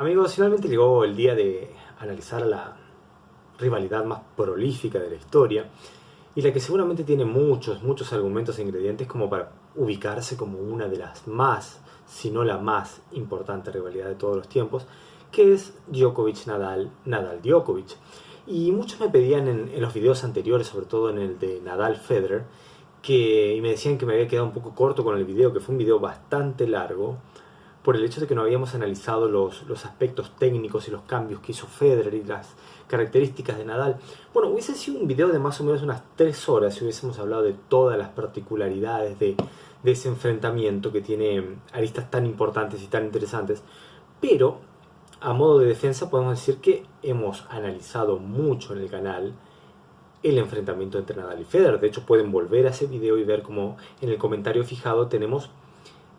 Amigos, finalmente llegó el día de analizar la rivalidad más prolífica de la historia y la que seguramente tiene muchos argumentos e ingredientes como para ubicarse como una de las más, si no la más importante rivalidad de todos los tiempos, que es Djokovic-Nadal, Nadal-Djokovic. Y muchos me pedían en los videos anteriores, sobre todo en el de Nadal-Federer, y me decían que me había quedado un poco corto con el video, que fue un video bastante largo, por el hecho de que no habíamos analizado los aspectos técnicos y los cambios que hizo Federer y las características de Nadal. Bueno, hubiese sido un video de más o menos unas 3 horas si hubiésemos hablado de todas las particularidades de ese enfrentamiento que tiene aristas tan importantes y tan interesantes. Pero, a modo de defensa, podemos decir que hemos analizado mucho en el canal el enfrentamiento entre Nadal y Federer. De hecho, pueden volver a ese video y ver cómo en el comentario fijado tenemos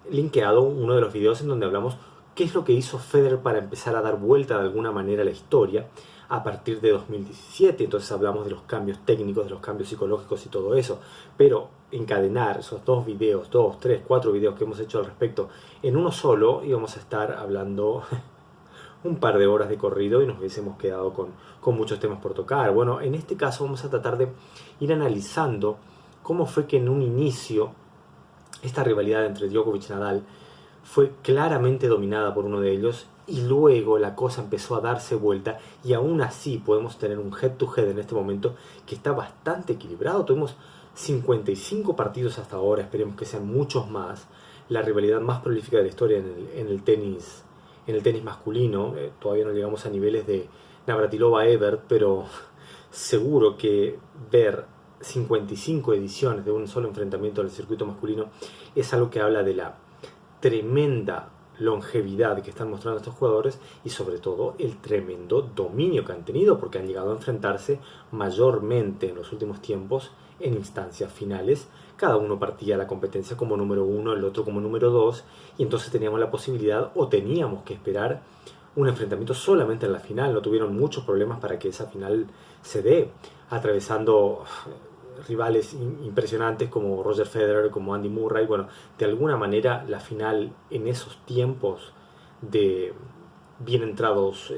linkeado uno de los videos en donde hablamos qué es lo que hizo Federer para empezar a dar vuelta de alguna manera a la historia a partir de 2017. Entonces hablamos de los cambios técnicos, de los cambios psicológicos y todo eso. Pero encadenar esos 2 videos, 2, 3, 4 videos que hemos hecho al respecto en uno solo, íbamos a estar hablando un par de horas de corrido y nos hubiésemos quedado con muchos temas por tocar. Bueno, en este caso vamos a tratar de ir analizando cómo fue que en un inicio esta rivalidad entre Djokovic y Nadal fue claramente dominada por uno de ellos y luego la cosa empezó a darse vuelta y aún así podemos tener un head to head en este momento que está bastante equilibrado. Tuvimos 55 partidos hasta ahora, esperemos que sean muchos más. La rivalidad más prolífica de la historia en el tenis masculino. Todavía no llegamos a niveles de Navratilova-Ebert, pero seguro que ver 55 ediciones de un solo enfrentamiento del circuito masculino es algo que habla de la tremenda longevidad que están mostrando estos jugadores y sobre todo el tremendo dominio que han tenido, porque han llegado a enfrentarse mayormente en los últimos tiempos en instancias finales. Cada uno partía la competencia como número 1, el otro como número 2, y entonces teníamos la posibilidad o teníamos que esperar un enfrentamiento solamente en la final. No tuvieron muchos problemas para que esa final se dé, atravesando rivales impresionantes como Roger Federer, como Andy Murray. Bueno, de alguna manera la final en esos tiempos de bien entrados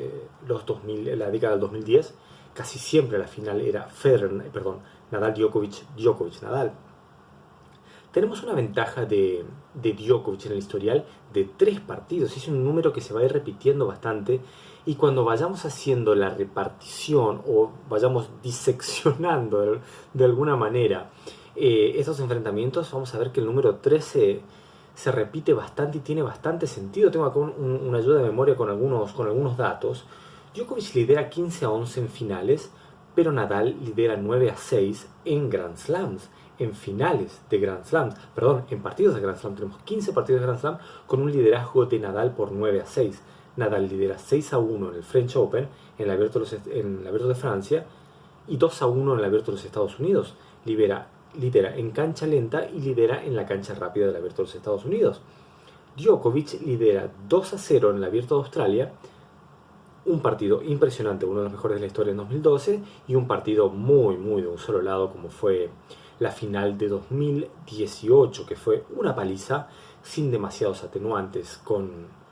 los 2000, la década del 2010, casi siempre la final era Nadal Djokovic, Djokovic Nadal. Tenemos una ventaja de Djokovic en el historial de 3 partidos. Es un número que se va a ir repitiendo bastante. Y cuando vayamos haciendo la repartición o vayamos diseccionando de alguna manera estos enfrentamientos, vamos a ver que el número 13 se repite bastante y tiene bastante sentido. Tengo acá una ayuda de memoria con algunos datos. Djokovic lidera 15-11 en finales, pero Nadal lidera 9-6 en Grand Slams. En finales de Grand Slam, en partidos de Grand Slam, tenemos 15 partidos de Grand Slam con un liderazgo de Nadal por 9-6. Nadal lidera 6-1 en el French Open, en el Abierto de Francia, y 2-1 en el Abierto de los Estados Unidos. Lidera en cancha lenta y lidera en la cancha rápida del Abierto de los Estados Unidos. Djokovic lidera 2-0 en el Abierto de Australia, un partido impresionante, uno de los mejores de la historia en 2012, y un partido muy de un solo lado como fue la final de 2018, que fue una paliza sin demasiados atenuantes, con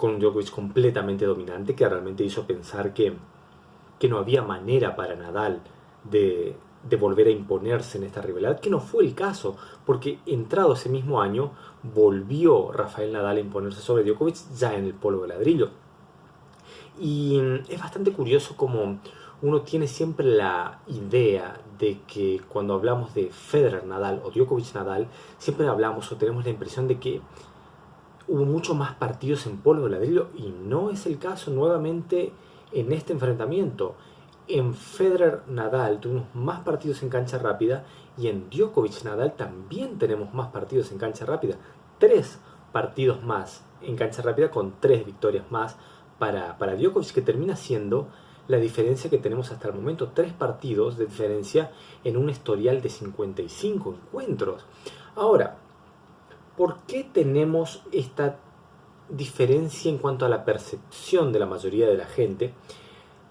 un Djokovic completamente dominante que realmente hizo pensar que no había manera para Nadal de volver a imponerse en esta rivalidad, que no fue el caso, porque entrado ese mismo año volvió Rafael Nadal a imponerse sobre Djokovic ya en el polvo de ladrillo. Y es bastante curioso como uno tiene siempre la idea de que cuando hablamos de Federer Nadal o Djokovic Nadal, siempre hablamos o tenemos la impresión de que hubo muchos más partidos en polvo de ladrillo, y no es el caso nuevamente en este enfrentamiento. En Federer Nadal tuvimos más partidos en cancha rápida, y en Djokovic Nadal también tenemos más partidos en cancha rápida. 3 partidos más en cancha rápida con 3 victorias más para Djokovic, que termina siendo la diferencia que tenemos hasta el momento. 3 partidos de diferencia en un historial de 55 encuentros. Ahora, ¿por qué tenemos esta diferencia en cuanto a la percepción de la mayoría de la gente?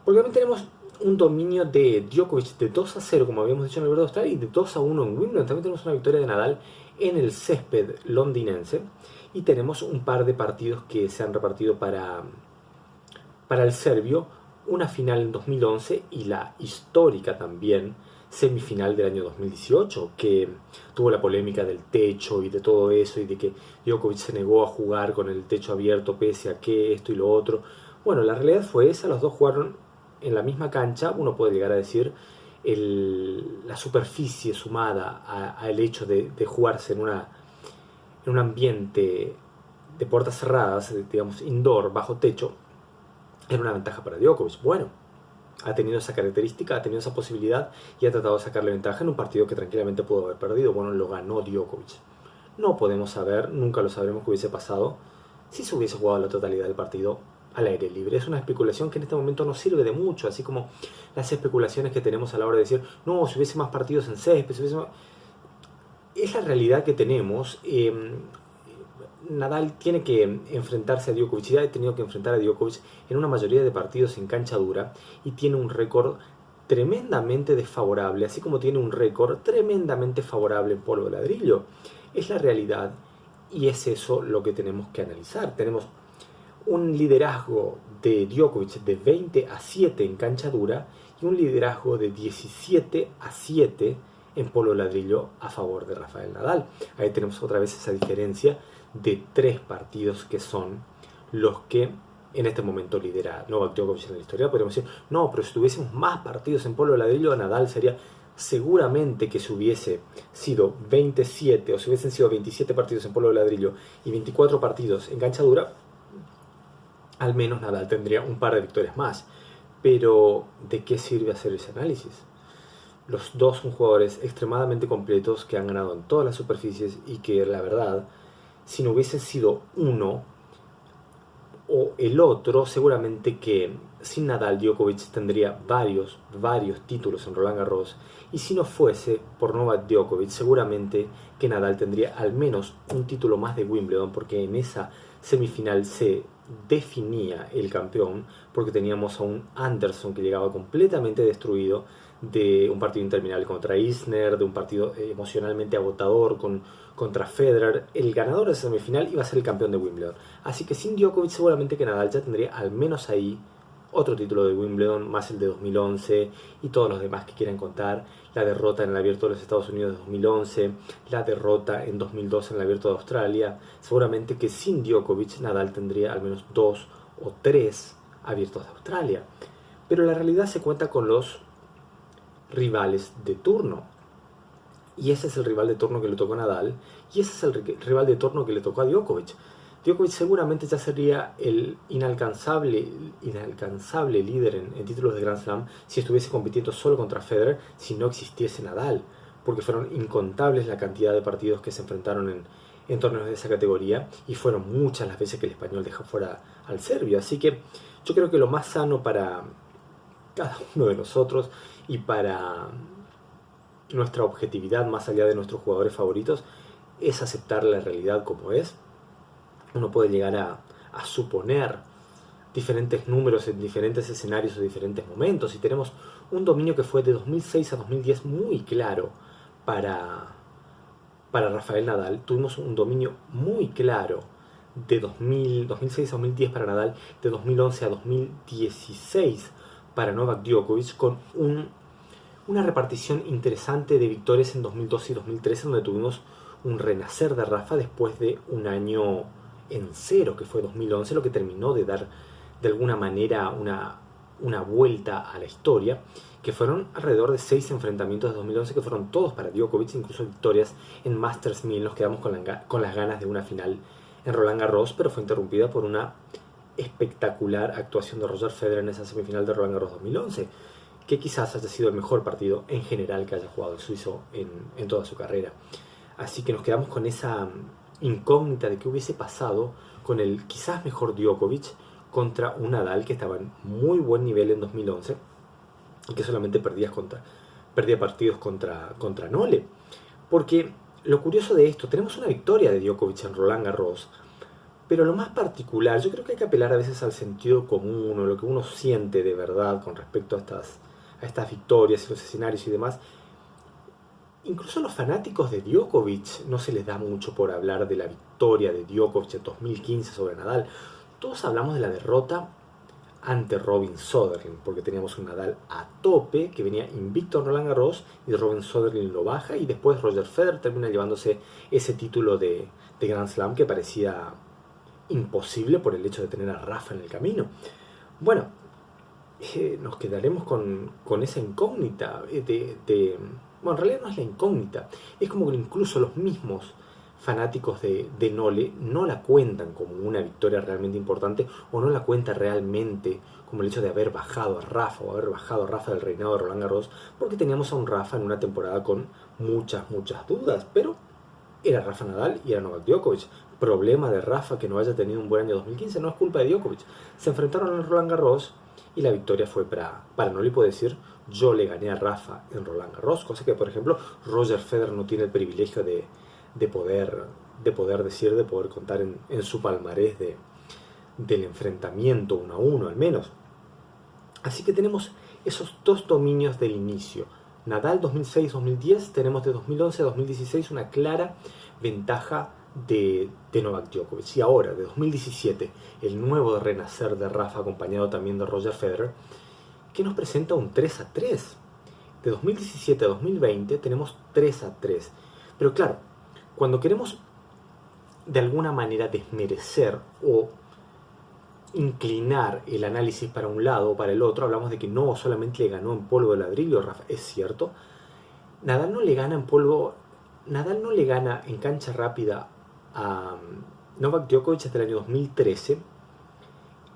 Porque también tenemos un dominio de Djokovic de 2-0, como habíamos dicho en el Abierto de Australia, y de 2-1 en Wimbledon. También tenemos una victoria de Nadal en el césped londinense, y tenemos un par de partidos que se han repartido para para el serbio una final en 2011 y la histórica también semifinal del año 2018, que tuvo la polémica del techo y de todo eso, y de que Djokovic se negó a jugar con el techo abierto pese a que esto y lo otro. Bueno, la realidad fue esa, los dos jugaron en la misma cancha, uno puede llegar a decir la superficie sumada al hecho de jugarse en un ambiente de puertas cerradas, digamos indoor, bajo techo, era una ventaja para Djokovic. Bueno, ha tenido esa característica, ha tenido esa posibilidad y ha tratado de sacarle ventaja en un partido que tranquilamente pudo haber perdido. Bueno, lo ganó Djokovic. No podemos saber, nunca lo sabremos qué hubiese pasado si se hubiese jugado la totalidad del partido al aire libre. Es una especulación que en este momento no sirve de mucho, así como las especulaciones que tenemos a la hora de decir, no, si hubiese más partidos en césped, si hubiese más... Es la realidad que tenemos. Nadal tiene que enfrentarse a Djokovic, ya ha tenido que enfrentar a Djokovic en una mayoría de partidos en cancha dura y tiene un récord tremendamente desfavorable, así como tiene un récord tremendamente favorable en polvo de ladrillo. Es la realidad y es eso lo que tenemos que analizar. Tenemos un liderazgo de Djokovic de 20-7 en cancha dura y un liderazgo de 17-7 en polvo de ladrillo a favor de Rafael Nadal. Ahí tenemos otra vez esa diferencia de 3 partidos que son los que en este momento lidera Novak Djokovic en la historia. Podríamos decir, no, pero si tuviésemos más partidos en polvo de ladrillo, Nadal sería seguramente que si hubiese sido 27 o si hubiesen sido 27 partidos en polvo de ladrillo y 24 partidos en cancha dura, al menos Nadal tendría un par de victorias más. Pero ¿de qué sirve hacer ese análisis? Los dos son jugadores extremadamente completos que han ganado en todas las superficies y que la verdad, si no hubiese sido uno o el otro, seguramente que sin Nadal Djokovic tendría varios títulos en Roland Garros, y si no fuese por Novak Djokovic seguramente que Nadal tendría al menos un título más de Wimbledon, porque en esa semifinal se definía el campeón, porque teníamos a un Anderson que llegaba completamente destruido de un partido interminable contra Isner, de un partido emocionalmente agotador contra Federer. El ganador de esa semifinal iba a ser el campeón de Wimbledon. Así que sin Djokovic seguramente que Nadal ya tendría al menos ahí otro título de Wimbledon, más el de 2011 y todos los demás que quieran contar. La derrota en el Abierto de los Estados Unidos de 2011, la derrota en 2012 en el Abierto de Australia. Seguramente que sin Djokovic Nadal tendría al menos 2 o 3 Abiertos de Australia. Pero la realidad se cuenta con los rivales de turno. Y ese es el rival de turno que le tocó a Nadal y ese es el rival de turno que le tocó a Djokovic. Djokovic seguramente ya sería el inalcanzable líder en títulos de Grand Slam si estuviese compitiendo solo contra Federer, si no existiese Nadal, porque fueron incontables la cantidad de partidos que se enfrentaron en torneos de esa categoría y fueron muchas las veces que el español dejó fuera al serbio. Así que yo creo que lo más sano para cada uno de nosotros y para nuestra objetividad más allá de nuestros jugadores favoritos es aceptar la realidad como es. Uno puede llegar a suponer diferentes números en diferentes escenarios o diferentes momentos, y tenemos un dominio que fue de 2006 a 2010 muy claro para Rafael Nadal. Tuvimos un dominio muy claro de 2006 a 2010 para Nadal, de 2011 a 2016 para Novak Djokovic, con una repartición interesante de victorias en 2012 y 2013, donde tuvimos un renacer de Rafa después de un año en cero, que fue 2011, lo que terminó de dar de alguna manera una vuelta a la historia, que fueron alrededor de 6 enfrentamientos de 2011, que fueron todos para Djokovic, incluso victorias en Masters 1000. Nos quedamos con las ganas de una final en Roland Garros, pero fue interrumpida por una espectacular actuación de Roger Federer en esa semifinal de Roland Garros 2011, que quizás haya sido el mejor partido en general que haya jugado el suizo en toda su carrera. Así que nos quedamos con esa incógnita de qué hubiese pasado con el quizás mejor Djokovic contra un Nadal que estaba en muy buen nivel en 2011 y que solamente perdía partidos contra Nole. Porque lo curioso de esto, tenemos una victoria de Djokovic en Roland Garros, pero lo más particular, yo creo que hay que apelar a veces al sentido común o lo que uno siente de verdad con respecto a estas victorias y los escenarios y demás. Incluso a los fanáticos de Djokovic no se les da mucho por hablar de la victoria de Djokovic en 2015 sobre Nadal. Todos hablamos de la derrota ante Robin Söderling, porque teníamos un Nadal a tope que venía invicto en Roland Garros y Robin Söderling lo baja y después Roger Federer termina llevándose ese título de Grand Slam que parecía imposible por el hecho de tener a Rafa en el camino. Bueno, nos quedaremos con esa incógnita bueno, en realidad no es la incógnita, es como que incluso los mismos fanáticos de Nole no la cuentan como una victoria realmente importante o no la cuenta realmente como el hecho de haber bajado a Rafa o haber bajado a Rafa del reinado de Roland Garros, porque teníamos a un Rafa en una temporada con muchas dudas, pero era Rafa Nadal y era Novak Djokovic. Problema de Rafa que no haya tenido un buen año 2015, no es culpa de Djokovic. Se enfrentaron en Roland Garros y la victoria fue para Nole. Puede decir, yo le gané a Rafa en Roland Garros, cosa que por ejemplo Roger Federer no tiene el privilegio de poder decir, de poder contar en su palmarés del enfrentamiento 1-1 al menos. Así que tenemos esos dos dominios del inicio. Nadal 2006-2010, tenemos de 2011-2016 una clara ventaja de Novak Djokovic. Y ahora, de 2017, el nuevo renacer de Rafa, acompañado también de Roger Federer, que nos presenta un 3-3. De 2017 a 2020 tenemos 3-3. Pero claro, cuando queremos de alguna manera desmerecer o inclinar el análisis para un lado o para el otro, hablamos de que no solamente le ganó en polvo de ladrillo Rafa, es cierto. Nadal no le gana en cancha rápida a Novak Djokovic hasta el año 2013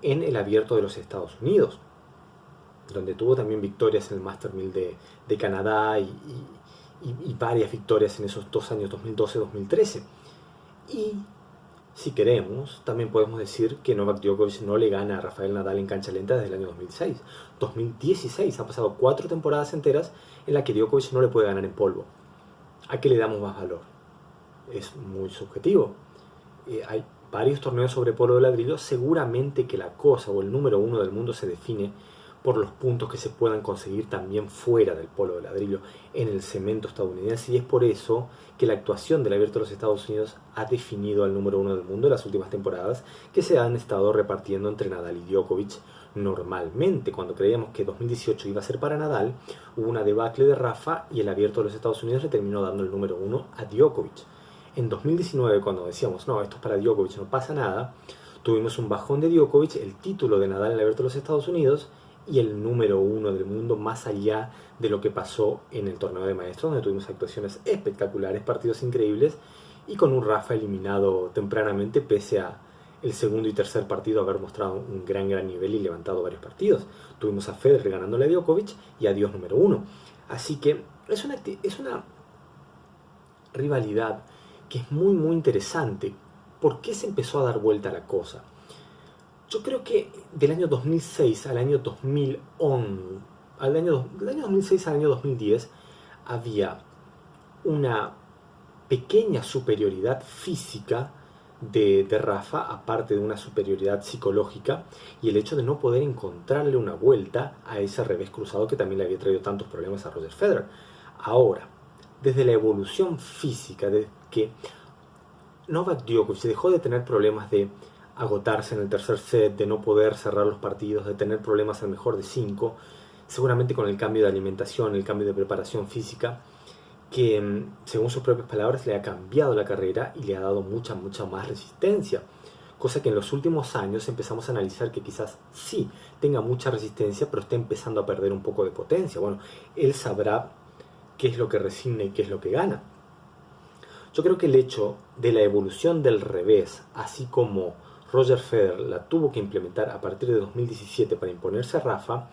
en el Abierto de los Estados Unidos, donde tuvo también victorias en el Master 1000 de Canadá y varias victorias en esos 2 años, 2012-2013. Y si queremos, también podemos decir que Novak Djokovic no le gana a Rafael Nadal en cancha lenta desde el año 2006. 2016 han pasado 4 temporadas enteras en las que Djokovic no le puede ganar en polvo. ¿A qué le damos más valor? Es muy subjetivo. Hay varios torneos sobre polvo de ladrillo. Seguramente que la cosa o el número 1 del mundo se define por los puntos que se puedan conseguir también fuera del polvo de ladrillo, en el cemento estadounidense, y es por eso que la actuación del Abierto de los Estados Unidos ha definido al número 1 del mundo en las últimas temporadas, que se han estado repartiendo entre Nadal y Djokovic. Normalmente, cuando creíamos que 2018 iba a ser para Nadal, hubo una debacle de Rafa y el Abierto de los Estados Unidos le terminó dando el número 1 a Djokovic. En 2019, cuando decíamos, no, esto es para Djokovic, no pasa nada, tuvimos un bajón de Djokovic, el título de Nadal en el Abierto de los Estados Unidos y el número 1 del mundo, más allá de lo que pasó en el torneo de maestros, donde tuvimos actuaciones espectaculares, partidos increíbles, y con un Rafa eliminado tempranamente, pese a el segundo y tercer partido haber mostrado un gran nivel y levantado varios partidos. Tuvimos a Federer ganándole a Djokovic y a Dios número 1. Así que es una rivalidad que es muy interesante. ¿Por qué se empezó a dar vuelta la cosa? Yo creo que del año 2006 al año 2011, del año 2006 al año 2010, había una pequeña superioridad física de Rafa, aparte de una superioridad psicológica, y el hecho de no poder encontrarle una vuelta a ese revés cruzado que también le había traído tantos problemas a Roger Federer. Ahora, desde la evolución física, de que Novak Djokovic dejó de tener problemas de agotarse en el tercer set, de no poder cerrar los partidos, de tener problemas al mejor de 5, seguramente con el cambio de alimentación, el cambio de preparación física, que según sus propias palabras le ha cambiado la carrera y le ha dado mucha más resistencia, cosa que en los últimos años empezamos a analizar que quizás sí tenga mucha resistencia, pero está empezando a perder un poco de potencia. Bueno, él sabrá qué es lo que resigna y qué es lo que gana. Yo creo que el hecho de la evolución del revés, así como Roger Federer la tuvo que implementar a partir de 2017 para imponerse a Rafa,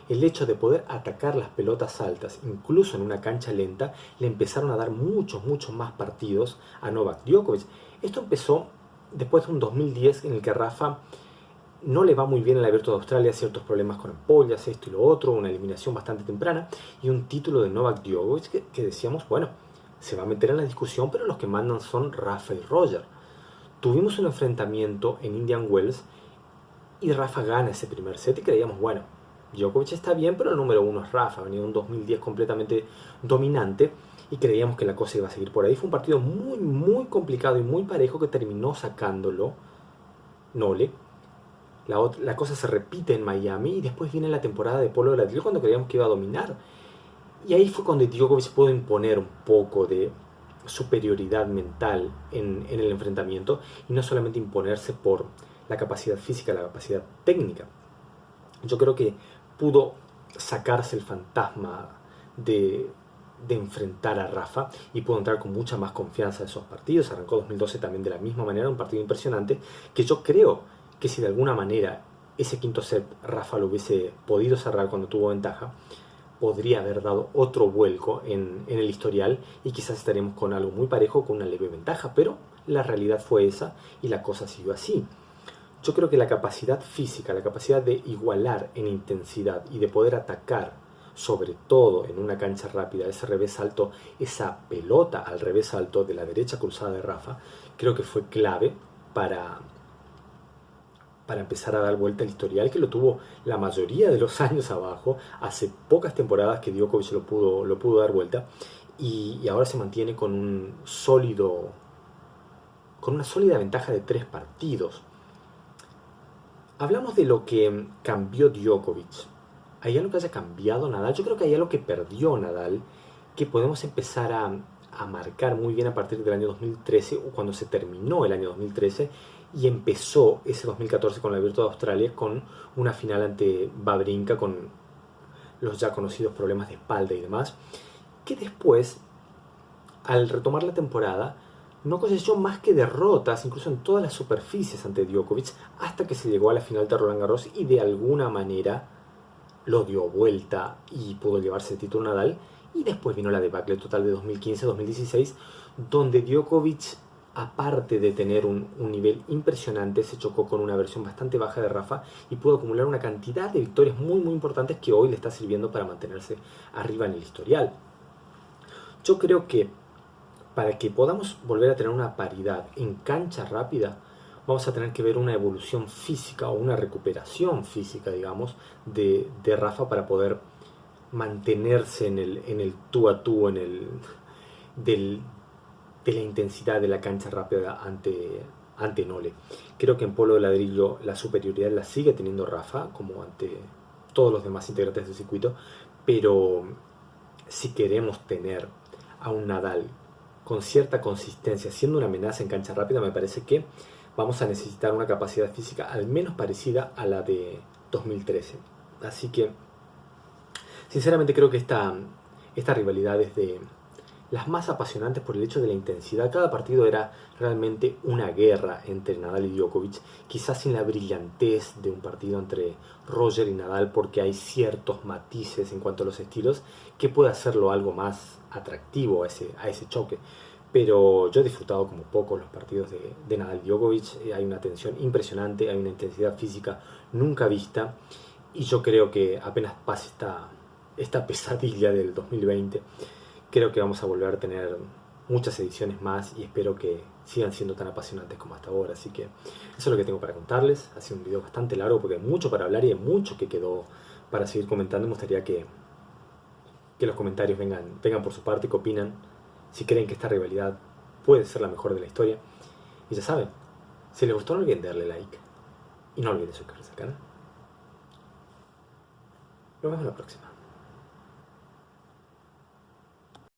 el hecho de poder atacar las pelotas altas, incluso en una cancha lenta, le empezaron a dar muchos más partidos a Novak Djokovic. Esto empezó después de un 2010 en el que Rafa no le va muy bien en el Abierto de Australia, ciertos problemas con ampollas, esto y lo otro, una eliminación bastante temprana y un título de Novak Djokovic que decíamos, bueno, se va a meter en la discusión, pero los que mandan son Rafa y Roger. Tuvimos un enfrentamiento en Indian Wells y Rafa gana ese primer set y creíamos, bueno, Djokovic está bien, pero el número 1 es Rafa. Venía un 2010 completamente dominante y creíamos que la cosa iba a seguir por ahí. Fue un partido muy complicado y muy parejo que terminó sacándolo Nole. la cosa se repite en Miami y después viene la temporada de Polo de Ladrillo cuando creíamos que iba a dominar. Y ahí fue cuando Djokovic pudo imponer un poco de superioridad mental en el enfrentamiento y no solamente imponerse por la capacidad física, la capacidad técnica. Yo creo que pudo sacarse el fantasma de enfrentar a Rafa y pudo entrar con mucha más confianza en esos partidos. Arrancó 2012 también de la misma manera, un partido impresionante que yo creo que si de alguna manera ese quinto set Rafa lo hubiese podido cerrar cuando tuvo ventaja, podría haber dado otro vuelco en el historial y quizás estaríamos con algo muy parejo, con una leve ventaja, pero la realidad fue esa y la cosa siguió así. Yo creo que la capacidad física, la capacidad de igualar en intensidad y de poder atacar, sobre todo en una cancha rápida, ese revés alto, esa pelota al revés alto de la derecha cruzada de Rafa, creo que fue clave para empezar a dar vuelta al historial, que lo tuvo la mayoría de los años abajo. Hace pocas temporadas que Djokovic lo pudo dar vuelta y ahora se mantiene con una sólida ventaja de 3 partidos. Hablamos de lo que cambió Djokovic. ¿Hay algo que haya cambiado Nadal? Yo creo que hay algo que perdió Nadal, que podemos empezar a marcar muy bien a partir del año 2013, o cuando se terminó el año 2013, y empezó ese 2014 con el Abierto de Australia, con una final ante Wawrinka, con los ya conocidos problemas de espalda y demás, que después, al retomar la temporada, no cosechó más que derrotas, incluso en todas las superficies ante Djokovic, hasta que se llegó a la final de Roland Garros y de alguna manera lo dio vuelta y pudo llevarse el título Nadal. Y después vino la debacle total de 2015-2016, donde Djokovic, aparte de tener un nivel impresionante, se chocó con una versión bastante baja de Rafa y pudo acumular una cantidad de victorias muy muy importantes que hoy le está sirviendo para mantenerse arriba en el historial. Yo creo que para que podamos volver a tener una paridad en cancha rápida, vamos a tener que ver una evolución física o una recuperación física, digamos, de Rafa para poder mantenerse en el tú a tú, de la intensidad de la cancha rápida ante Nole. Creo que en polo de ladrillo la superioridad la sigue teniendo Rafa, como ante todos los demás integrantes del circuito, pero si queremos tener a un Nadal con cierta consistencia, siendo una amenaza en cancha rápida, me parece que vamos a necesitar una capacidad física al menos parecida a la de 2013. Así que, sinceramente, creo que esta rivalidad es de las más apasionantes por el hecho de la intensidad. Cada partido era realmente una guerra entre Nadal y Djokovic, quizás sin la brillantez de un partido entre Roger y Nadal, porque hay ciertos matices en cuanto a los estilos que puede hacerlo algo más atractivo a ese choque. Pero yo he disfrutado como pocos los partidos de Nadal y Djokovic. Hay una tensión impresionante, hay una intensidad física nunca vista, y yo creo que apenas pase esta pesadilla del 2020, creo que vamos a volver a tener muchas ediciones más y espero que sigan siendo tan apasionantes como hasta ahora. Así que eso es lo que tengo para contarles. Ha sido un video bastante largo porque hay mucho para hablar y hay mucho que quedó para seguir comentando. Me gustaría que los comentarios vengan por su parte, que opinan, si creen que esta rivalidad puede ser la mejor de la historia. Y ya saben, si les gustó no olviden darle like y no olviden suscribirse al canal. Nos vemos la próxima.